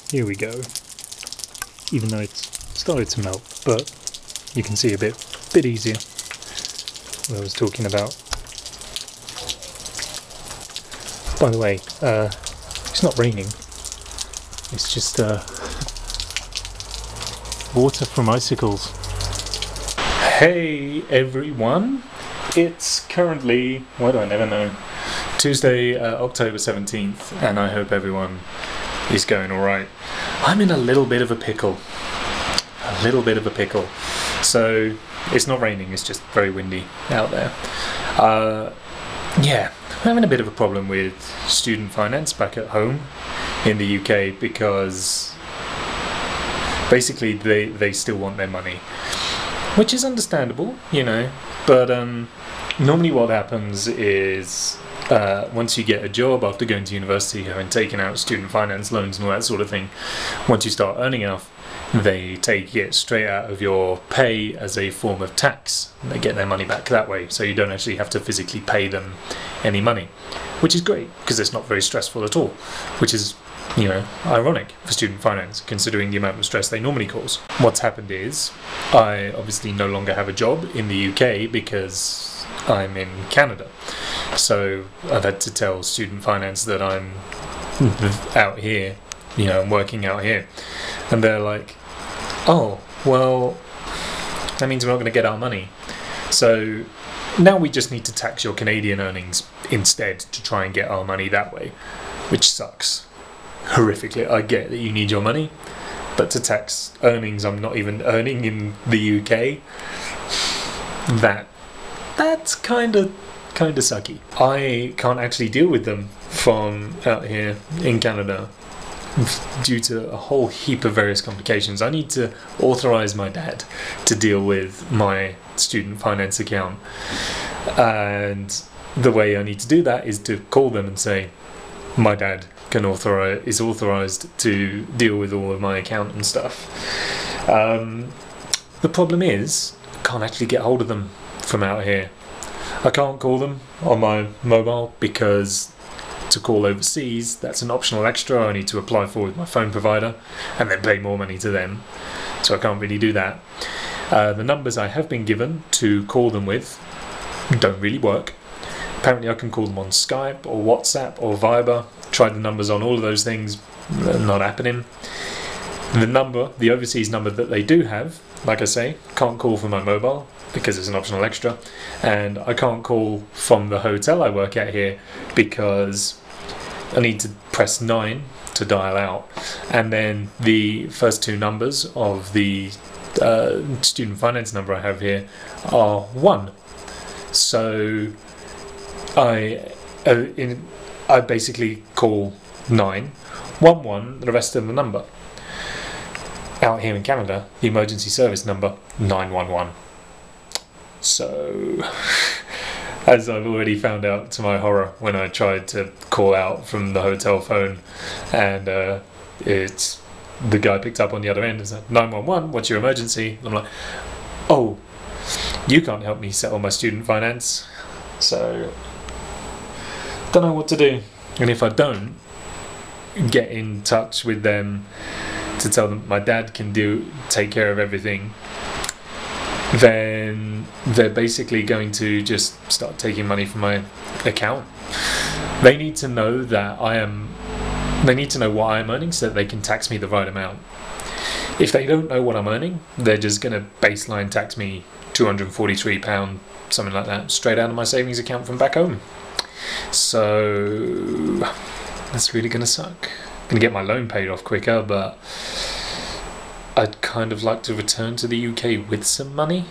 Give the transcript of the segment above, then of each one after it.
Here we go. Even though it's started to melt, but you can see a bit easier what I was talking about. By the way, it's not raining. It's just water from icicles. Hey everyone! It's currently, why do I never know, Tuesday, October 17th, and I hope everyone is going alright. I'm in a little bit of a pickle. So, it's not raining, it's just very windy out there. Yeah, I'm having a bit of a problem with student finance back at home in the UK because basically they still want their money. Which is understandable, you know, but normally what happens is once you get a job after going to university and taking out student finance loans and all that sort of thing, once you start earning enough, they take it straight out of your pay as a form of tax. They get their money back that way, so you don't actually have to physically pay them any money, which is great because it's not very stressful at all, which is, you know, ironic for student finance considering the amount of stress they normally cause. What's happened is I obviously no longer have a job in the UK because I'm in Canada, so I've had to tell student finance that I'm out here, you know, I'm working out here, and they're like, oh well, that means we're not going to get our money, so now we just need to tax your Canadian earnings instead to try and get our money that way, which sucks horrifically. I get that you need your money, but to tax earnings I'm not even earning in the UK, that's kind of sucky. I can't actually deal with them from out here in Canada due to a whole heap of various complications. I need to authorize my dad to deal with my student finance account, and the way I need to do that is to call them and say my dad is authorized to deal with all of my account and stuff. The problem is I can't actually get hold of them from out here. I can't call them on my mobile because to call overseas, that's an optional extra I need to apply for with my phone provider and then pay more money to them, so I can't really do that. The numbers I have been given to call them with don't really work. Apparently I can call them on Skype or WhatsApp or Viber. Tried the numbers on all of those things, not happening. The overseas number that they do have, like I say, can't call from my mobile because it's an optional extra, and I can't call from the hotel I work at here because I need to press 9 to dial out, and then the first two numbers of the student finance number I have here are 1. So I basically call 911, the rest of the number. Out here in Canada, the emergency service number 911. So, as I've already found out to my horror when I tried to call out from the hotel phone, and it's the guy picked up on the other end and said, 911, what's your emergency? And I'm like, oh, you can't help me settle my student finance. So, don't know what to do. And if I don't get in touch with them to tell them my dad can take care of everything, then they're basically going to just start taking money from my account. They need to know they need to know what I'm earning so that they can tax me the right amount. If they don't know what I'm earning, they're just going to baseline tax me £243, something like that, straight out of my savings account from back home. So that's really going to suck. I'm going to get my loan paid off quicker, but I'd kind of like to return to the UK with some money.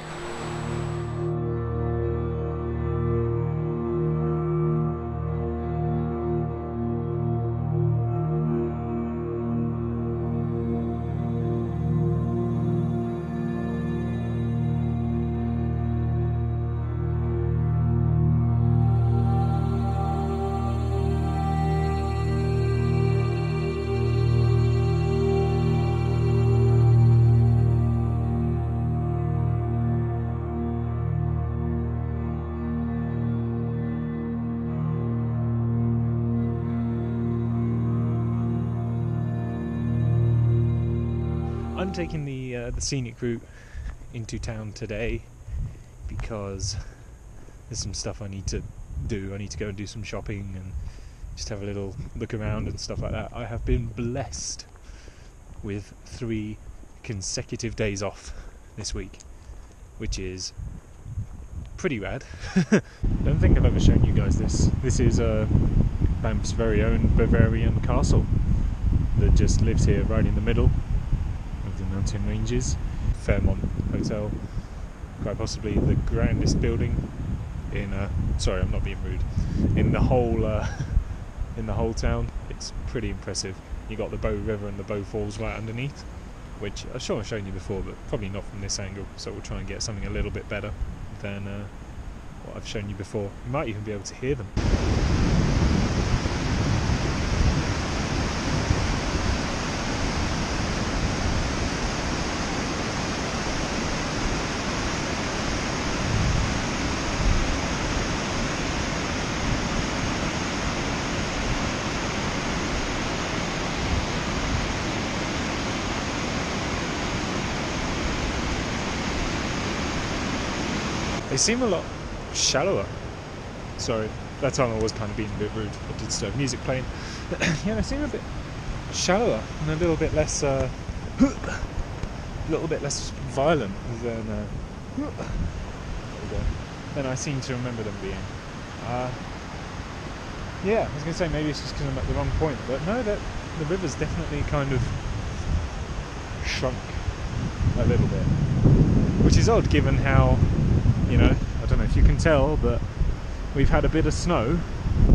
I'm taking the scenic route into town today because there's some stuff I need to do. I need to go and do some shopping and just have a little look around and stuff like that. I have been blessed with 3 consecutive days off this week, which is pretty rad. I don't think I've ever shown you guys this. This is Banff's very own Bavarian castle that just lives here right in the middle of the mountain ranges. Fairmont Hotel, quite possibly the grandest building in sorry, I'm not being rude, in the whole town. It's pretty impressive. You got the Bow River and the Bow Falls right underneath, which I'm sure I've shown you before, but probably not from this angle, so we'll try and get something a little bit better than what I've shown you before. You might even be able to hear them. They seem a lot shallower. Sorry, that time I was kind of being a bit rude. I did still have music playing. Yeah, they seem a bit shallower and a little bit less violent than I seem to remember them being. Yeah, I was going to say maybe it's just because I'm at the wrong point, but no, the river's definitely kind of shrunk a little bit, which is odd given how, you know, I don't know if you can tell, but we've had a bit of snow,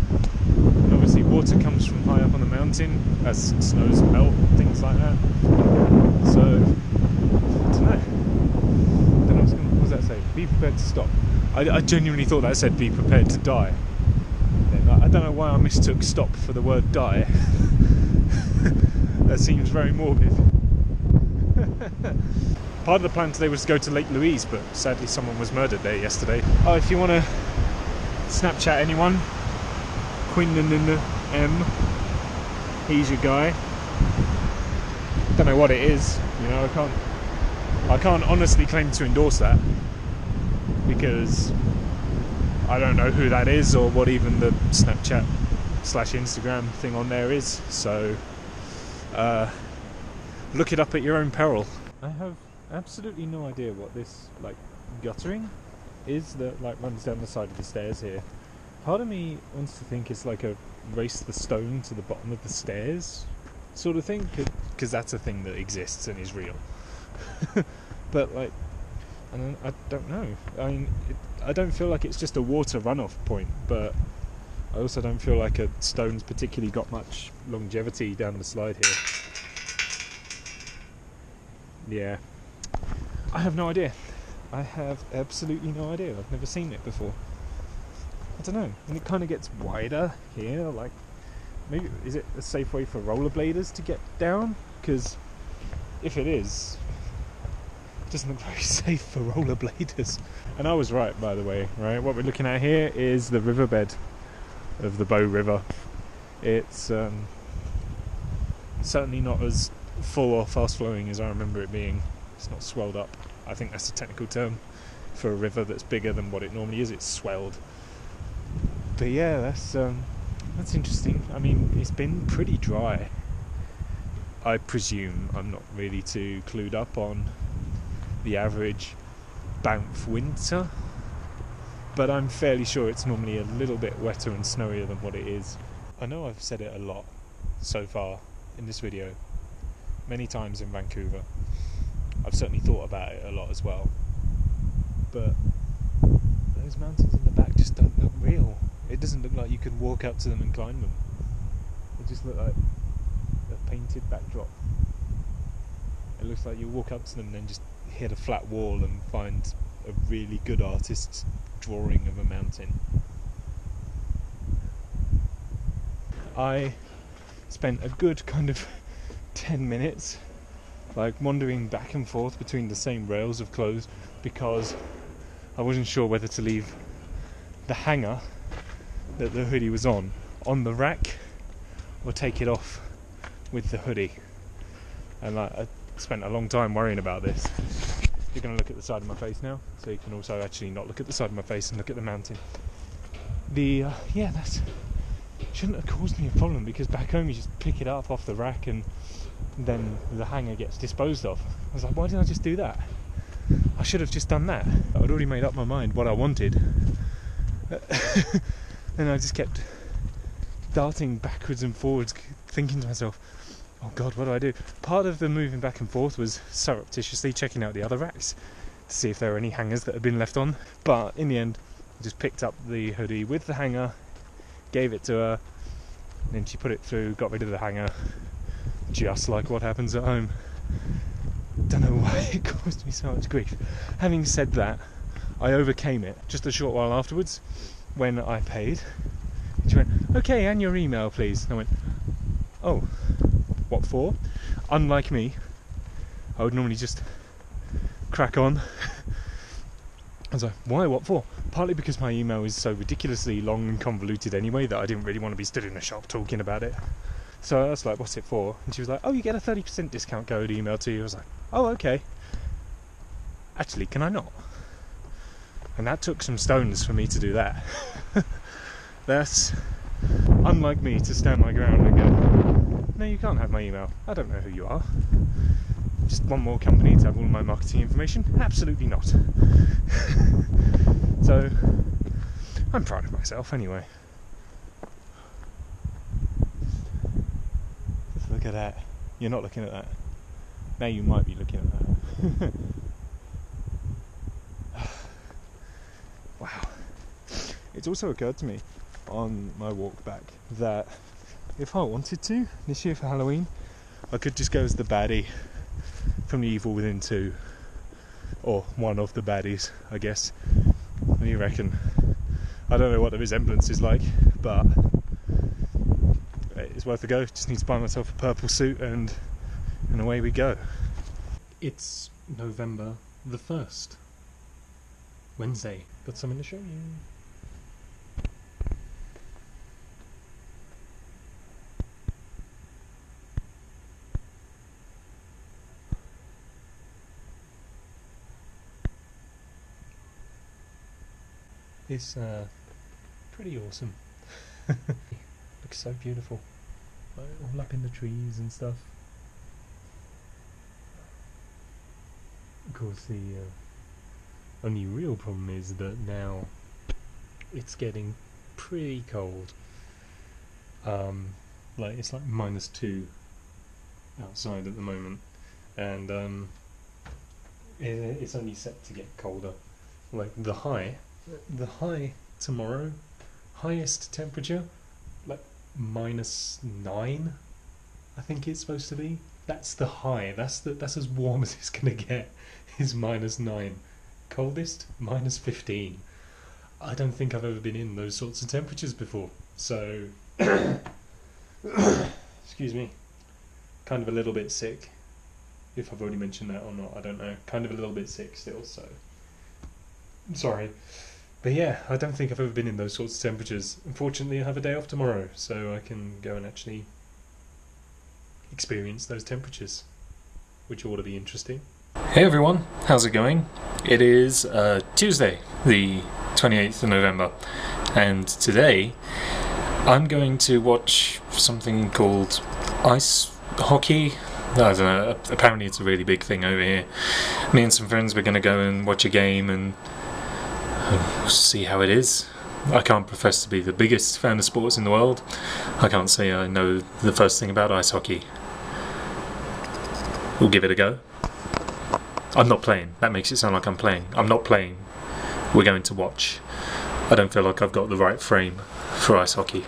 and obviously water comes from high up on the mountain as snows melt and things like that. So, I don't know. What does that say? Be prepared to stop. I genuinely thought that said be prepared to die. I don't know why I mistook stop for the word die. That seems very morbid. Part of the plan today was to go to Lake Louise, but sadly someone was murdered there yesterday. Oh, if you want to Snapchat anyone, M, he's your guy. Don't know what it is, you know. I can't honestly claim to endorse that because I don't know who that is or what even the Snapchat / Instagram thing on there is. So look it up at your own peril. I have absolutely no idea what this guttering is that runs down the side of the stairs here. Part of me wants to think it's like a race the stone to the bottom of the stairs sort of thing, because that's a thing that exists and is real. But I don't know. I mean, I don't feel like it's just a water runoff point, but I also don't feel like a stone's particularly got much longevity down the slide here. Yeah. I have no idea. I have absolutely no idea. I've never seen it before. I don't know. And it kind of gets wider here. Maybe is it a safe way for rollerbladers to get down? Because if it is, it doesn't look very safe for rollerbladers. And I was right, by the way. Right, what we're looking at here is the riverbed of the Bow River. It's certainly not as full or fast flowing as I remember it being. It's not swelled up. I think that's a technical term for a river that's bigger than what it normally is. It's swelled. But yeah, that's interesting. I mean, it's been pretty dry. I presume I'm not really too clued up on the average Banff winter, but I'm fairly sure it's normally a little bit wetter and snowier than what it is. I know I've said it a lot so far in this video, many times in Vancouver. I've certainly thought about it a lot as well, but those mountains in the back just don't look real. It doesn't look like you can walk up to them and climb them. They just look like a painted backdrop. It looks like you walk up to them and then just hit a flat wall and find a really good artist's drawing of a mountain. I spent a good kind of 10 minutes wandering back and forth between the same rails of clothes because I wasn't sure whether to leave the hanger that the hoodie was on the rack or take it off with the hoodie. And I spent a long time worrying about this. You're going to look at the side of my face now, so you can also actually not look at the side of my face and look at the mountain. That shouldn't have caused me a problem, because back home you just pick it up off the rack and then the hanger gets disposed of. I was like, why didn't I just do that? I should have just done that. I'd already made up my mind what I wanted. And I just kept darting backwards and forwards, thinking to myself, oh God, what do I do? Part of the moving back and forth was surreptitiously checking out the other racks to see if there were any hangers that had been left on. But in the end, I just picked up the hoodie with the hanger, gave it to her, and then she put it through, got rid of the hanger, just like what happens at home. Don't know why it caused me so much grief. Having said that, I overcame it just a short while afterwards when I paid. She went, okay, and your email please. And I went, oh, what for? Unlike me, I would normally just crack on. I was like, why, what for? Partly because my email is so ridiculously long and convoluted anyway that I didn't really want to be stood in a shop talking about it. So I was like, what's it for? And she was like, oh, you get a 30% discount code emailed to you. I was like, oh, okay. Actually, can I not? And that took some stones for me to do that. That's unlike me to stand my ground and go, no, you can't have my email. I don't know who you are. Just one more company to have all my marketing information? Absolutely not. So, I'm proud of myself anyway. Just look at that. You're not looking at that. Now you might be looking at that. Wow. It's also occurred to me on my walk back that if I wanted to, this year for Halloween, I could just go as the baddie from The Evil Within 2. Or one of the baddies, I guess. What do you reckon? I don't know what the resemblance is like, but it's worth a go. Just need to buy myself a purple suit and away we go. It's November the 1st. Wednesday. Got something to show you. It's pretty awesome. Looks so beautiful. All up in the trees and stuff. Of course, the only real problem is that now it's getting pretty cold. It's like -2 outside at the moment, and it's only set to get colder. Like the high tomorrow, highest temperature, like -9, I think it's supposed to be. That's the high. That's as warm as it's gonna get. Is -9. Coldest -15. I don't think I've ever been in those sorts of temperatures before. So, excuse me. Kind of a little bit sick. If I've already mentioned that or not, I don't know. Kind of a little bit sick still. So, I'm sorry. But yeah, I don't think I've ever been in those sorts of temperatures. Unfortunately, I have a day off tomorrow, so I can go and actually experience those temperatures, which ought to be interesting. Hey everyone, how's it going? It is Tuesday, the 28th of November, and today I'm going to watch something called ice hockey. I don't know, apparently it's a really big thing over here. Me and some friends were going to go and watch a game and see how it is. I can't profess to be the biggest fan of sports in the world. I can't say I know the first thing about ice hockey. We'll give it a go. I'm not playing. That makes it sound like I'm playing. I'm not playing. We're going to watch. I don't feel like I've got the right frame for ice hockey.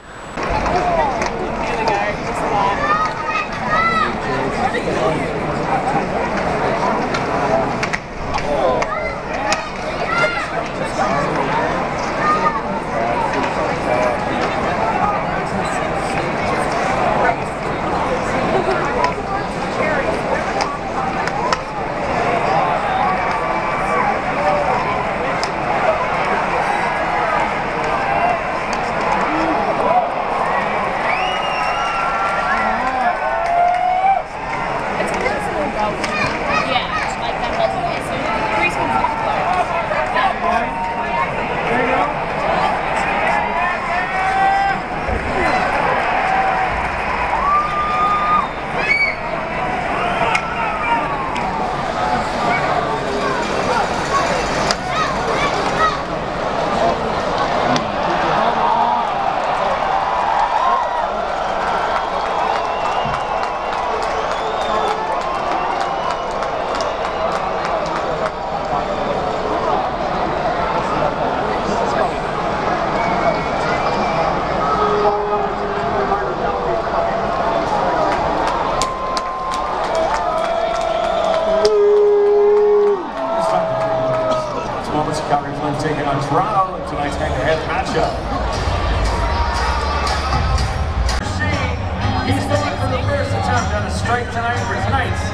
strike tonight for tonight's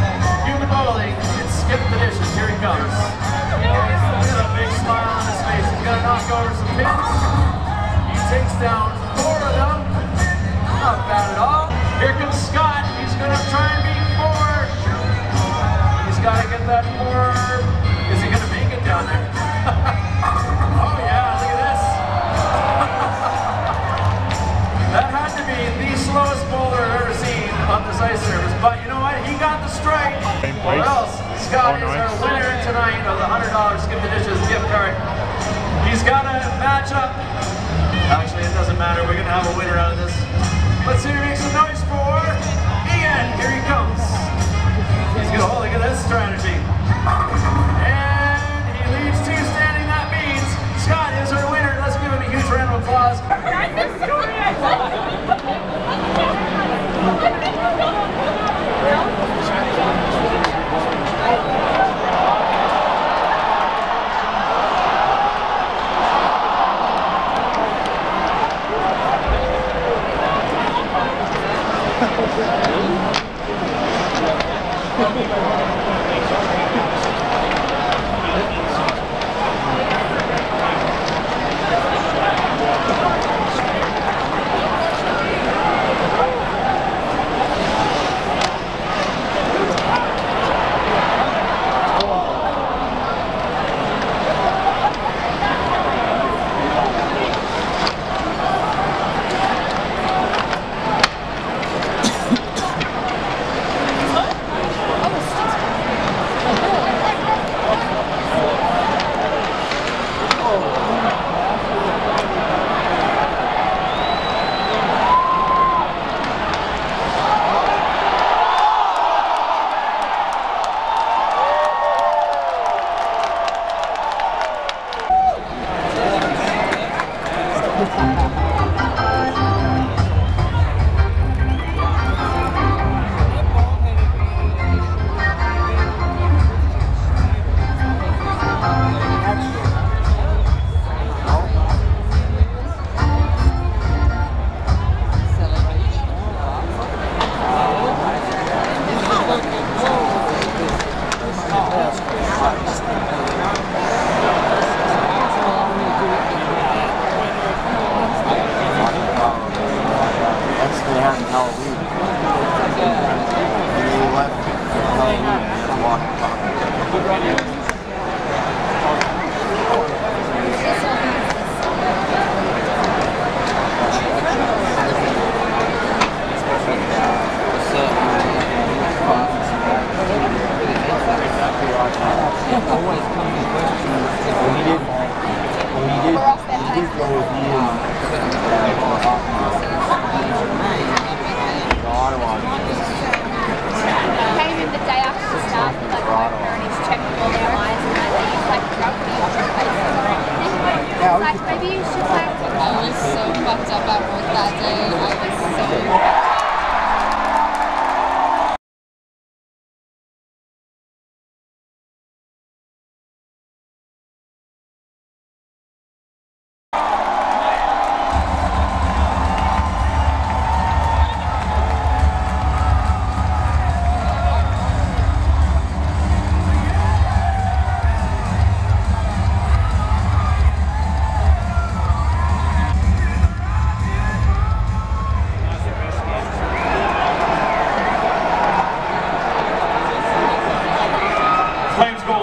human bowling. It's Skip the Dishes. Here he comes. He's got a big smile on his face. He's going to knock over some pins. He takes down 4 of them. Not bad at all. Here comes Scott. He's going to try and beat 4. He's got to get that 4. Is he going to make it down there? Oh yeah, look at this. That had to be the slowest bowler I've ever seen on this ice surface. But you know what? He got the strike. Or else Scott is our winner tonight of the $100 Skip the Dishes gift card. He's got to match up. Actually, it doesn't matter. We're going to have a winner out of this. Let's see if he makes some noise for Ian. Here he comes. He's going to, oh, look at this strategy. And he leaves 2 standing. That means Scott is our winner. Let's give him a huge round of applause. Maybe you should have. I was so fucked up at work that day. I was so...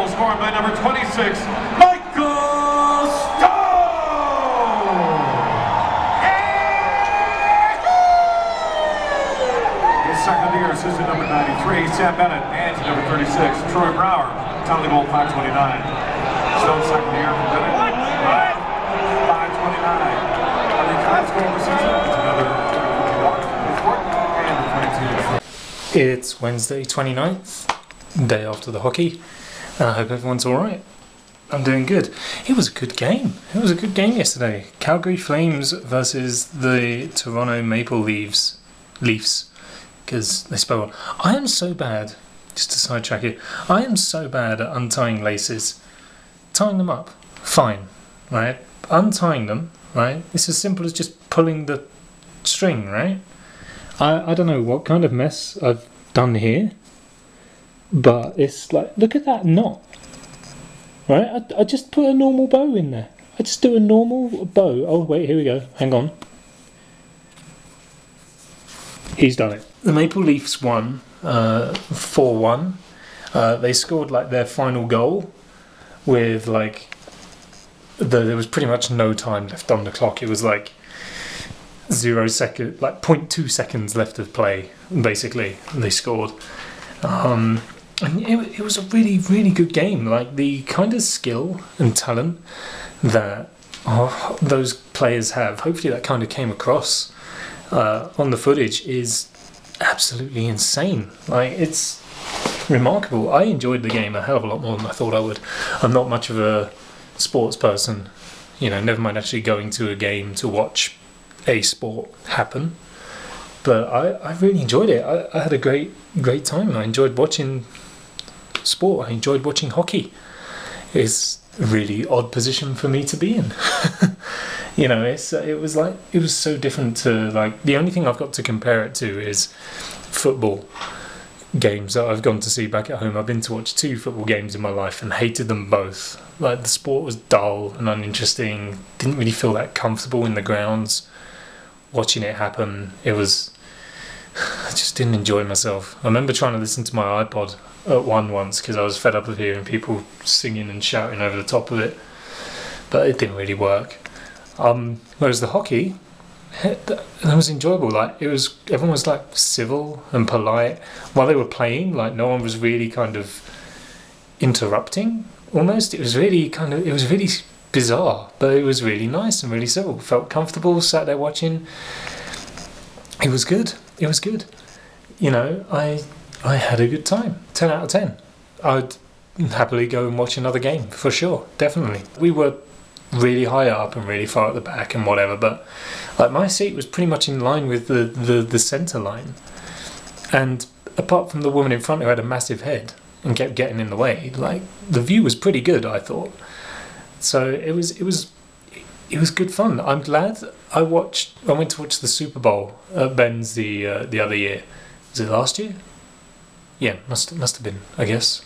Scored by number 26, Michael Stone! His second year assistant number 93, Sam Bennett, and number 36, Troy Brower, Tommy Gold 529. Stone second year, Bennett, 529. And the Cats go overseas, it's another and 22. It's Wednesday 29th, day after the hockey. And I hope everyone's alright. I'm doing good. It was a good game. It was a good game yesterday. Calgary Flames versus the Toronto Maple Leafs. Because they spell. I am so bad, just to sidetrack you, I am so bad at untying laces. Tying them up, fine, right? Untying them, right? It's as simple as just pulling the string, right? I don't know what kind of mess I've done here, but it's like, look at that knot. Right, I just put a normal bow in there. I just do a normal bow. Oh wait, here we go. Hang on. He's done it. The Maple Leafs won 4-1. They scored like their final goal with like there was pretty much no time left on the clock. It was like 0 second, like 0.2 seconds left of play. Basically, they scored. And it was a really, really good game. Like the kind of skill and talent that those players have, hopefully that kind of came across on the footage, is absolutely insane. Like, it's remarkable. I enjoyed the game a hell of a lot more than I thought I would. I'm not much of a sports person, you know, never mind actually going to a game to watch a sport happen. But I really enjoyed it. I had a great time. I enjoyed watching sport. I enjoyed watching hockey. It's a really odd position for me to be in. You know, it was so different to, like, the only thing I've got to compare it to is football games that I've gone to see back at home. I've been to watch 2 football games in my life and hated them both. Like, the sport was dull and uninteresting. Didn't really feel that comfortable in the grounds watching it happen. I just didn't enjoy myself. I remember trying to listen to my iPod at once because I was fed up of hearing people singing and shouting over the top of it, but it didn't really work. Whereas the hockey, that was enjoyable. Like, everyone was like civil and polite while they were playing. Like, no one was really kind of interrupting. Almost, it was really bizarre, but it was really nice and really civil. Felt comfortable, sat there watching. It was good. It was good. You know, I had a good time. 10 out of 10. I'd happily go and watch another game, for sure. Definitely. We were really high up and really far at the back and whatever, but like, my seat was pretty much in line with the centre line. And apart from the woman in front who had a massive head and kept getting in the way, like, the view was pretty good, I thought. So it was good fun. I'm glad I went to watch the Super Bowl at Ben's the other year. Was it last year? Yeah, must have been, I guess.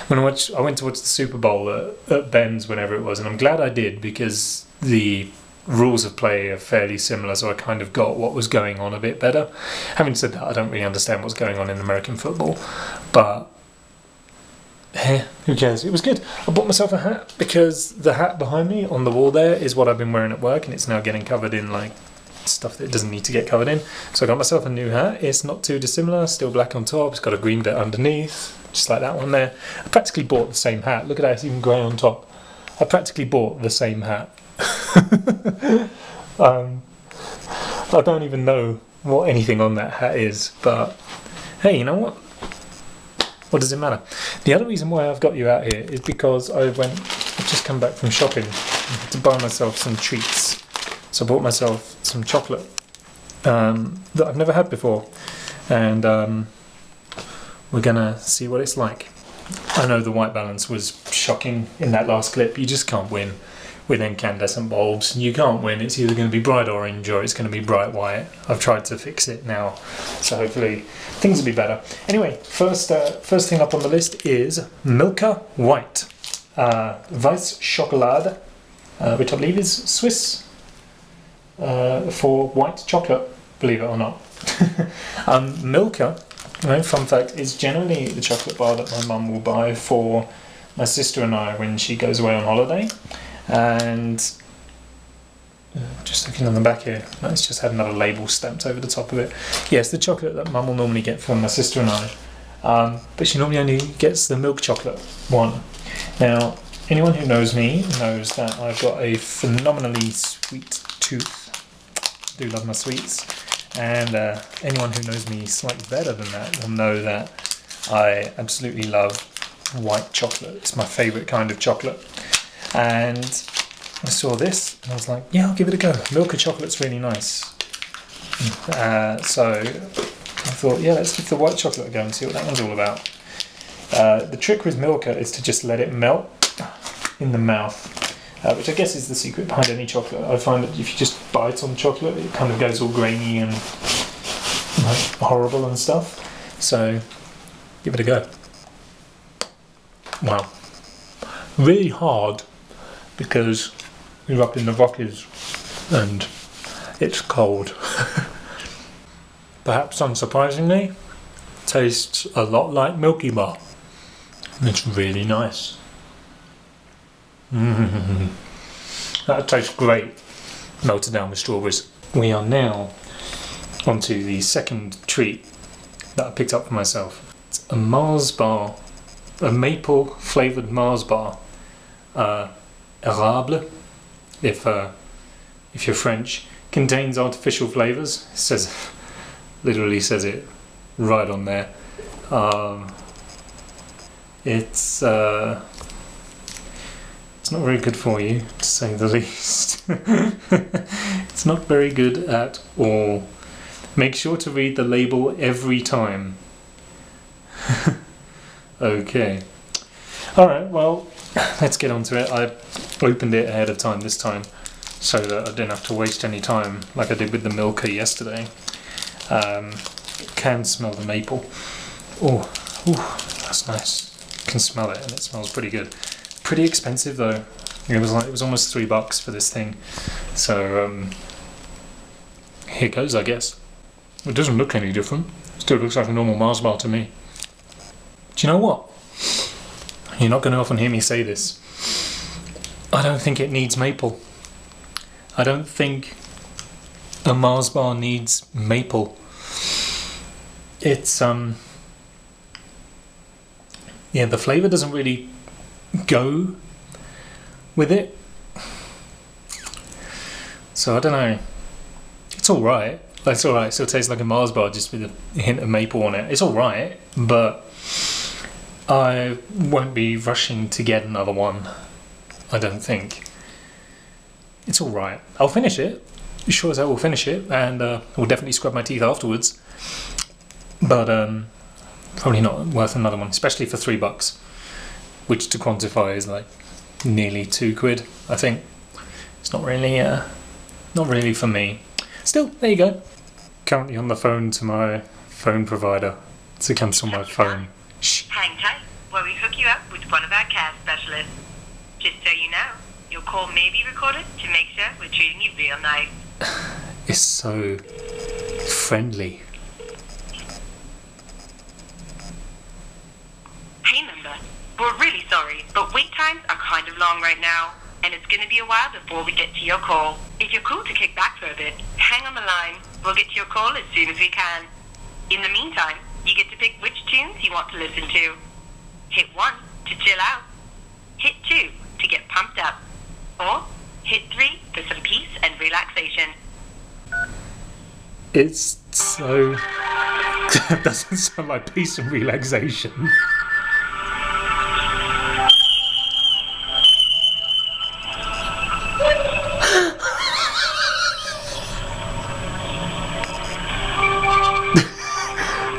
I went to watch the Super Bowl at Ben's whenever it was, and I'm glad I did, because the rules of play are fairly similar, so I kind of got what was going on a bit better. Having said that, I don't really understand what's going on in American football, but who cares? It was good. I bought myself a hat because the hat behind me on the wall there is what I've been wearing at work, and it's now getting covered in like stuff that it doesn't need to get covered in. So I got myself a new hat. It's not too dissimilar, still black on top, it's got a green bit underneath, just like that one there. I practically bought the same hat. Look at that, it's even grey on top. I practically bought the same hat. I don't even know what anything on that hat is, but hey, you know what? What does it matter? The other reason why I've got you out here is because I've just come back from shopping to buy myself some treats. So I bought myself some chocolate that I've never had before, and we're gonna see what it's like. I know the white balance was shocking in that last clip. You just can't win with incandescent bulbs. You can't win. It's either going to be bright orange or it's going to be bright white. I've tried to fix it now, so hopefully things will be better. Anyway, first thing up on the list is Milka White Weiss Schokolade, which I believe is Swiss for white chocolate, believe it or not. Milka, fun fact, is generally the chocolate bar that my mum will buy for my sister and I when she goes away on holiday. And just looking on the back here, it's just had another label stamped over the top of it. Yes, the chocolate that Mum will normally get for my sister and I, but she normally only gets the milk chocolate one. Now, anyone who knows me knows that I've got a phenomenally sweet tooth. I do love my sweets, and anyone who knows me slightly better than that will know that I absolutely love white chocolate. It's my favourite kind of chocolate. And I saw this and I was like, yeah, I'll give it a go. Milka chocolate's really nice. So I thought, yeah, let's give the white chocolate a go and see what that one's all about. The trick with Milka is to just let it melt in the mouth, which I guess is the secret behind any chocolate. I find that if you just bite on chocolate, it kind of goes all grainy and like horrible and stuff. So give it a go. Wow, really hard because we're up in the Rockies and it's cold. Perhaps unsurprisingly, tastes a lot like Milky Bar. It's really nice. That tastes great, melted down with strawberries. We are now onto the second treat that I picked up for myself. It's a Mars bar, a maple flavoured Mars bar, érable, if you're French. Contains artificial flavours. It says, literally says it right on there. It's not very good for you, to say the least. It's not very good at all. Make sure to read the label every time. Okay. Alright, well, let's get on to it. I opened it ahead of time this time, so that I didn't have to waste any time like I did with the Milka yesterday. Can smell the maple. Oh, that's nice. Can smell it, and it smells pretty good. Pretty expensive though. It was almost $3 for this thing. So here goes, I guess. It doesn't look any different. Still looks like a normal Mars bar to me. Do you know what? You're not going to often hear me say this. I don't think it needs maple. I don't think a Mars bar needs maple. It's yeah, the flavour doesn't really go with it. So I don't know. It's alright. It's alright. It still tastes like a Mars bar just with a hint of maple on it. It's alright, but I won't be rushing to get another one. I don't think. It's alright. I'll finish it. Sure as hell will finish it, and will definitely scrub my teeth afterwards. But probably not worth another one, especially for $3, which to quantify is like nearly £2, I think. It's not really for me. Still, there you go. Currently on the phone to my phone provider to cancel my phone. Shh. Hang tight while we hook you up with one of our care specialists. Just so you know, your call may be recorded to make sure we're treating you real nice. It's so friendly. Hey member, we're really sorry, but wait times are kind of long right now, and it's going to be a while before we get to your call. If you're cool to kick back for a bit, hang on the line. We'll get to your call as soon as we can. In the meantime, you get to pick which tunes you want to listen to. Hit 1 to chill out. Hit 2 to get pumped up. Or hit 3 for some peace and relaxation. It's so... That doesn't sound like peace and relaxation.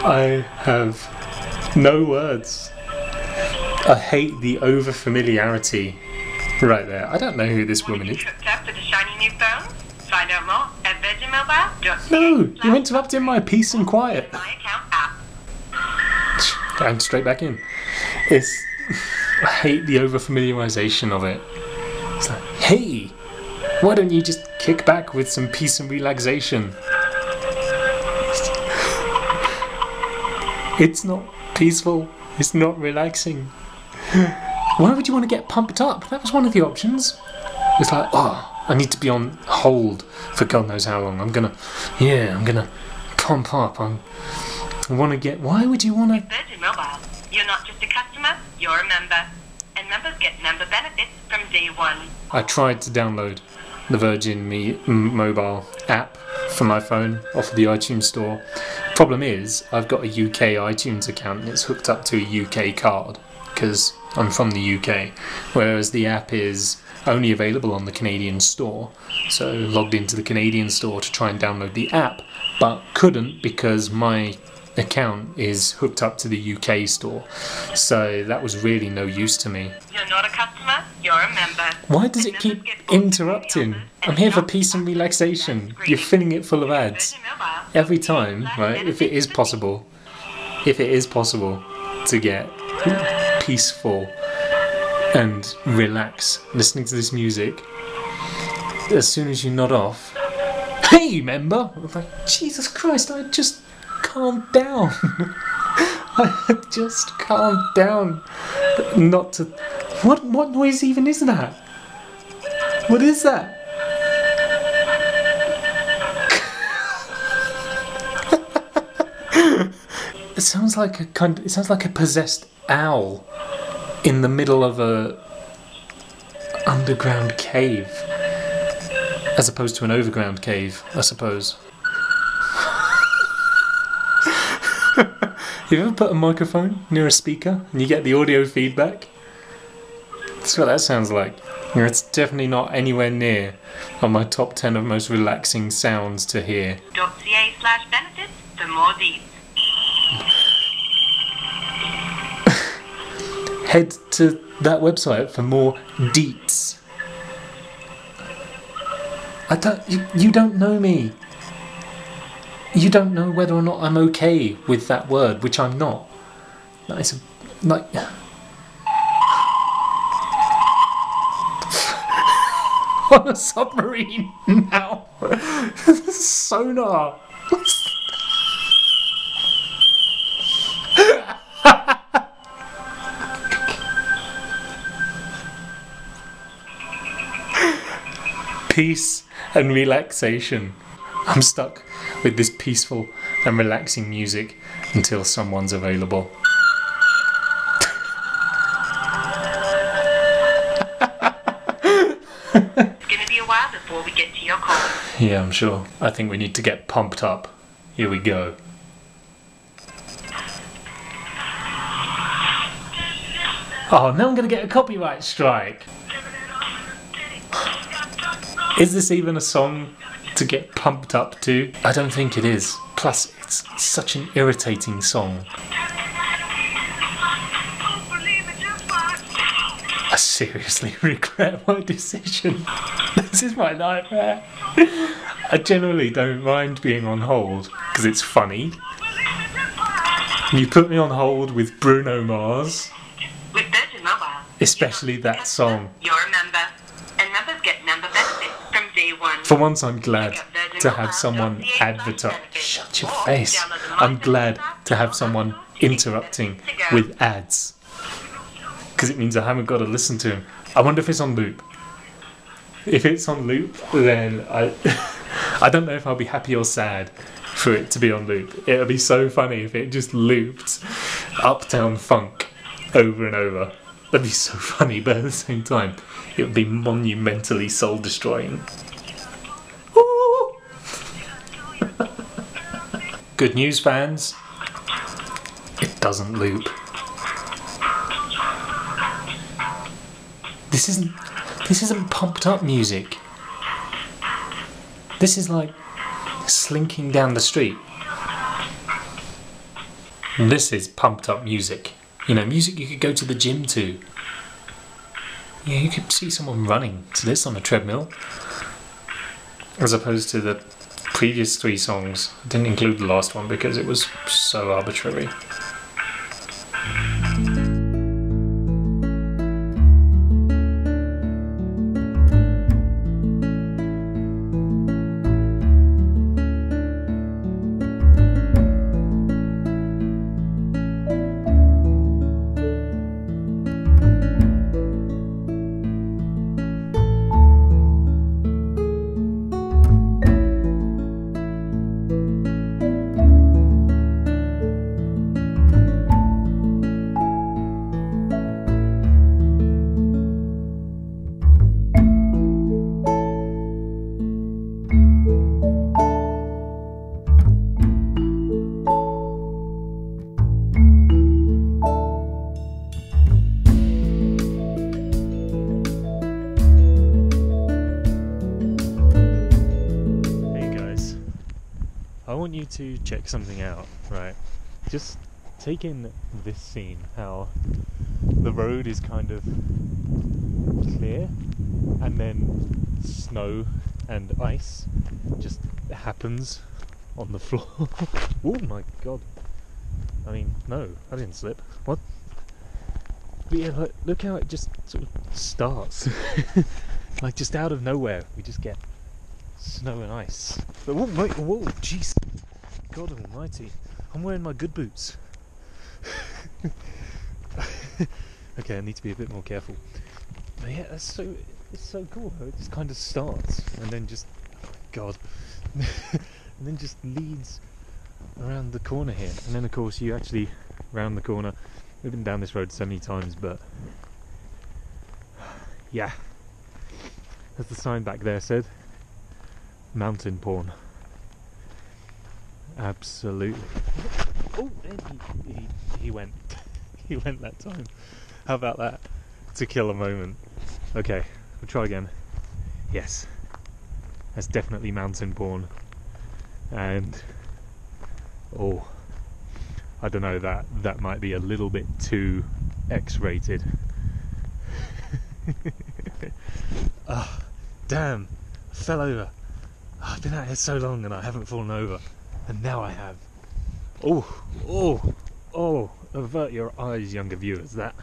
I have no words. I hate the over-familiarity right there. I don't know who this woman is. Hooked up with a shiny new phone? Find out more at virginmobile.ca. No, you're interrupting my peace and quiet. My account app. And straight back in. I hate the over-familiarization of it. It's like, hey, why don't you just kick back with some peace and relaxation? It's not peaceful. It's not relaxing. Why would you want to get pumped up? That was one of the options. It's like, oh, I need to be on hold for God knows how long. I'm gonna pump up. I want to get. Why would you want to? Virgin Mobile. You're not just a customer. You're a member, and members get member benefits from day one. I tried to download the Virgin mobile app for my phone off of the iTunes store. Problem is, I've got a UK iTunes account and it's hooked up to a UK card because I'm from the UK, whereas the app is only available on the Canadian store. So logged into the Canadian store to try and download the app, but couldn't because my account is hooked up to the UK store. So that was really no use to me. You're not a customer, you're a member. Why does it keep interrupting? I'm here for peace and relaxation. You're filling it full of ads. Every time, right, if it is possible. if it is possible to get peaceful and relax listening to this music, as soon as you nod off, hey member, I'm like, Jesus Christ, I just calmed down. I just calmed down. Not to. What noise even is that? What is that? It sounds like a possessed owl in the middle of a underground cave, as opposed to an overground cave, I suppose. You ever put a microphone near a speaker and you get the audio feedback? That's what that sounds like. It's definitely not anywhere near on my top 10 of most relaxing sounds to hear. .ca/benefits for more deets. Head to that website for more deets. You don't know me. You don't know whether or not I'm okay with that word, which I'm not. It's like. On a submarine now. Sonar. Peace and relaxation. I'm stuck with this peaceful and relaxing music until someone's available. It's gonna be a while before we get to your call. Yeah, I'm sure. I think we need to get pumped up. Here we go. Oh, now I'm gonna get a copyright strike. Is this even a song to get pumped up to? I don't think it is. Plus, it's such an irritating song. I seriously regret my decision. This is my nightmare. I generally don't mind being on hold because it's funny. You put me on hold with Bruno Mars, With Virgin Mobile, especially that song. you're a member, and members get member benefits from day one. For once, I'm glad to have someone advertise. Shut your face. I'm glad to have someone interrupting with ads. Because it means I haven't got to listen to him. I wonder if it's on loop. If it's on loop, then I don't know if I'll be happy or sad for it to be on loop. It'll be so funny if it just looped Uptown Funk over and over. That'd be so funny, but at the same time, it would be monumentally soul-destroying. Good news, fans. It doesn't loop. This isn't pumped up music. This is like slinking down the street. This is pumped up music. You know, music you could go to the gym to. Yeah, you could see someone running to this on a treadmill. As opposed to the previous 3 songs. I didn't include the last one because it was so arbitrary. I want you to check something out, right? Just take in this scene, how the road is kind of clear and then snow and ice just happens on the floor. Oh my god. I mean, no, I didn't slip. What? But yeah, look how it just sort of starts. Like, just out of nowhere, we just get snow and ice. But whoa, jeez. God almighty. I'm wearing my good boots. Okay, I need to be a bit more careful. But yeah, it's so cool how it just kind of starts and then just, oh my God, and then just leads around the corner here. And then of course you actually round the corner. We've been down this road so many times, but yeah, as the sign back there said, mountain porn. Absolutely. Oh, and he went. He went that time. How about that? To kill a moment. Okay, we'll try again. Yes, that's definitely mountain porn. And oh, I don't know, that might be a little bit too X-rated. Ah, damn! I fell over. I've been out here so long and I haven't fallen over, and now I have. Oh! Avert your eyes, younger viewers. That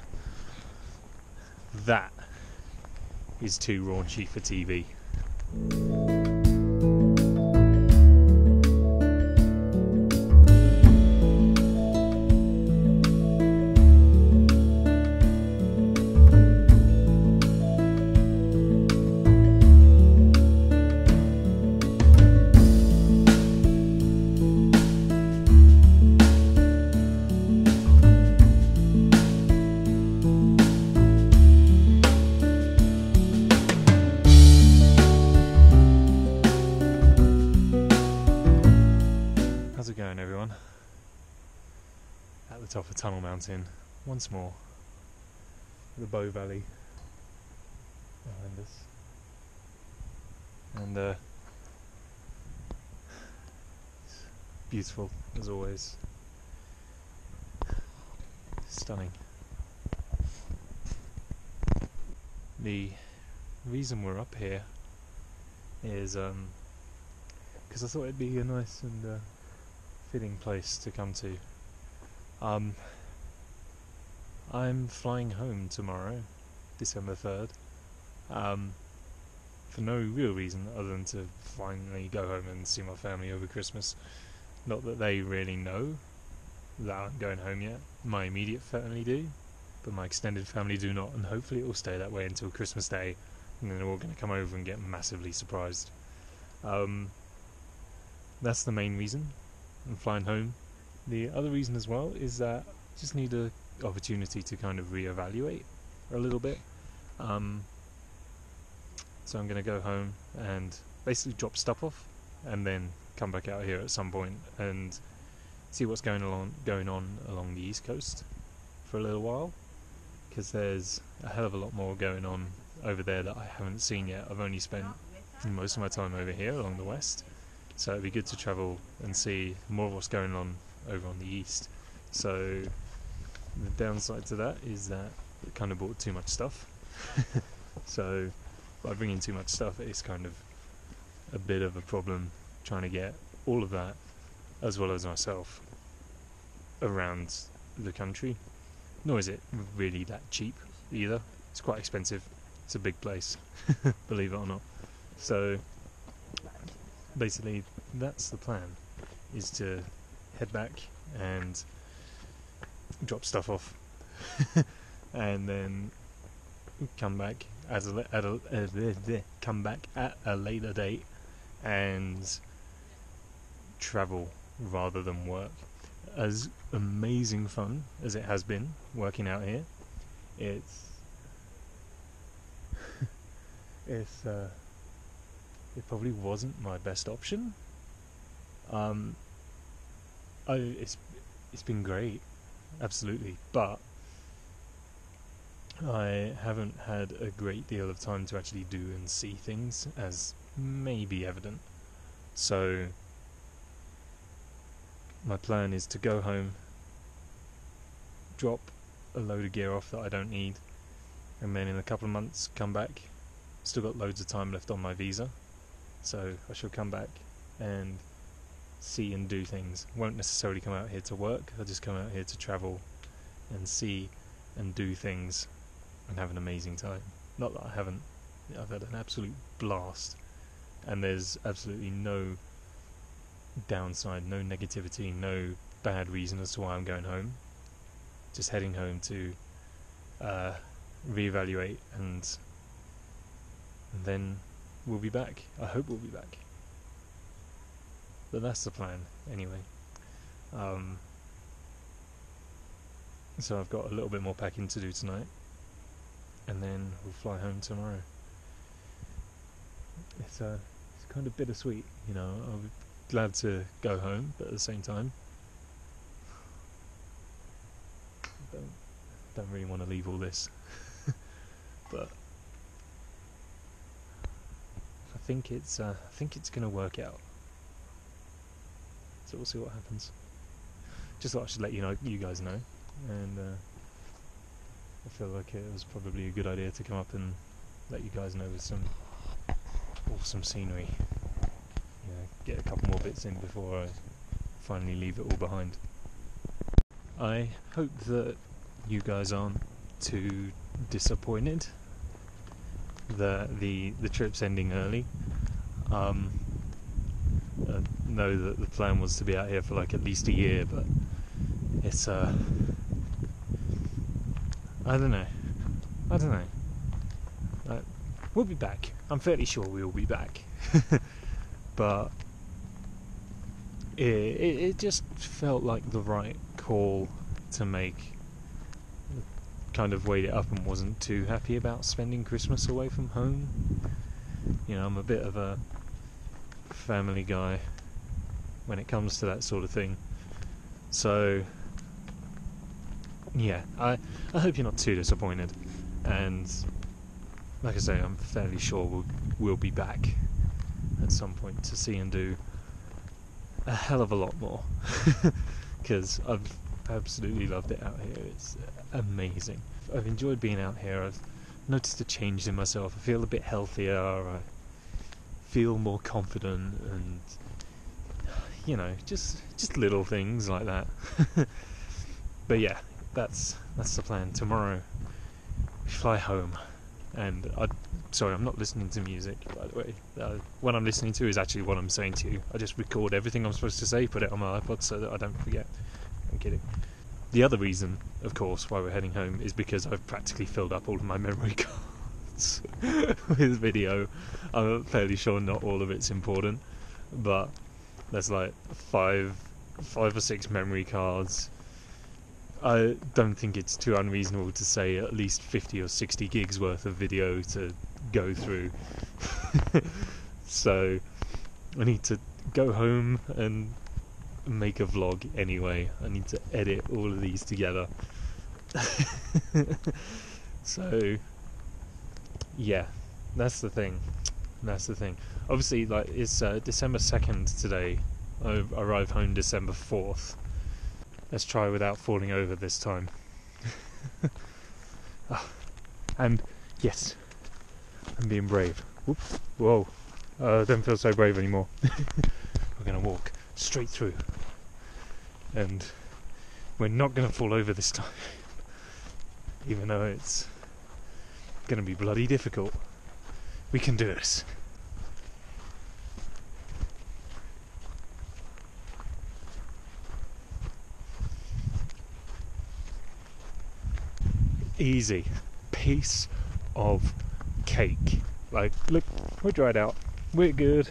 is too raunchy for TV. How's it going, everyone? At the top of Tunnel Mountain once more, the Bow Valley behind us, and it's beautiful as always, stunning. The reason we're up here is because I thought it'd be a nice and fitting place to come to. I'm flying home tomorrow, December 3rd, for no real reason other than to finally go home and see my family over Christmas. Not that they really know that I'm going home yet. My immediate family do, but my extended family do not, and hopefully it will stay that way until Christmas Day, and then they're all going to come over and get massively surprised. That's the main reason I'm flying home. The other reason as well is that I just need an opportunity to kind of reevaluate a little bit. So I'm going to go home and basically drop stuff off, and then come back out here at some point and see what's going on along the East Coast for a little while, because there's a hell of a lot more going on over there that I haven't seen yet. I've only spent most of my time over here along the west, so it'd be good to travel and see more of what's going on over on the east. So the downside to that is that it kind of bought too much stuff. So by bringing too much stuff, it's kind of a bit of a problem trying to get all of that, as well as myself, around the country. Nor is it really that cheap either. It's quite expensive. It's a big place, believe it or not. So basically that's the plan, is to head back and drop stuff off and then come back at a later date and travel rather than work. As amazing fun as it has been working out here, it probably wasn't my best option. It's been great, absolutely, but I haven't had a great deal of time to actually do and see things, as may be evident. So my plan is to go home, drop a load of gear off that I don't need, and then in a couple of months come back. Still got loads of time left on my visa, so I shall come back and see and do things. Won't necessarily come out here to work. I'll just come out here to travel and see and do things and have an amazing time. Not that I haven't. I've had an absolute blast, and there's absolutely no downside, no negativity, no bad reason as to why I'm going home. Just heading home to reevaluate, and then we'll be back. I hope we'll be back. But that's the plan, anyway. So I've got a little bit more packing to do tonight, and then we'll fly home tomorrow. It's kind of bittersweet, you know. I'm glad to go home, but at the same time, don't really want to leave all this. But I think it's going to work out. So we'll see what happens. Just thought I should let you guys know, and I feel like it was probably a good idea to come up and let you guys know with some awesome scenery. You know, get a couple more bits in before I finally leave it all behind. I hope that you guys aren't too disappointed that the trip's ending early. I know that the plan was to be out here for like at least a year, but it's I don't know. We'll be back. I'm fairly sure we'll be back. But it just felt like the right call to make. Kind of weighed it up and wasn't too happy about spending Christmas away from home. You know, I'm a bit of a family guy when it comes to that sort of thing. So yeah, I hope you're not too disappointed, and like I say, I'm fairly sure we'll be back at some point to see and do a hell of a lot more, because I've absolutely loved it out here. It's amazing. I've enjoyed being out here. I've noticed a change in myself. I feel a bit healthier. I feel more confident, and you know, just little things like that. But yeah, that's the plan. Tomorrow we fly home, and sorry, I'm not listening to music, by the way. What I'm listening to is actually what I'm saying to you. I just record everything I'm supposed to say, put it on my iPod so that I don't forget. I'm kidding. The other reason, of course, why we're heading home is because I've practically filled up all of my memory cards with video. I'm fairly sure not all of it's important, but there's like five or six memory cards. I don't think it's too unreasonable to say at least 50 or 60 gigs worth of video to go through. So I need to go home and make a vlog anyway. I need to edit all of these together. So yeah, that's the thing. Obviously, like, it's December 2nd today. I arrive home December 4th. Let's try without falling over this time. And yes, I'm being brave. Whoops. Whoa. I don't feel so brave anymore. We're going to walk straight through. And we're not going to fall over this time. Even though it's going to be bloody difficult. We can do this. Easy. Piece of cake. Like, look, we're dried out. We're good.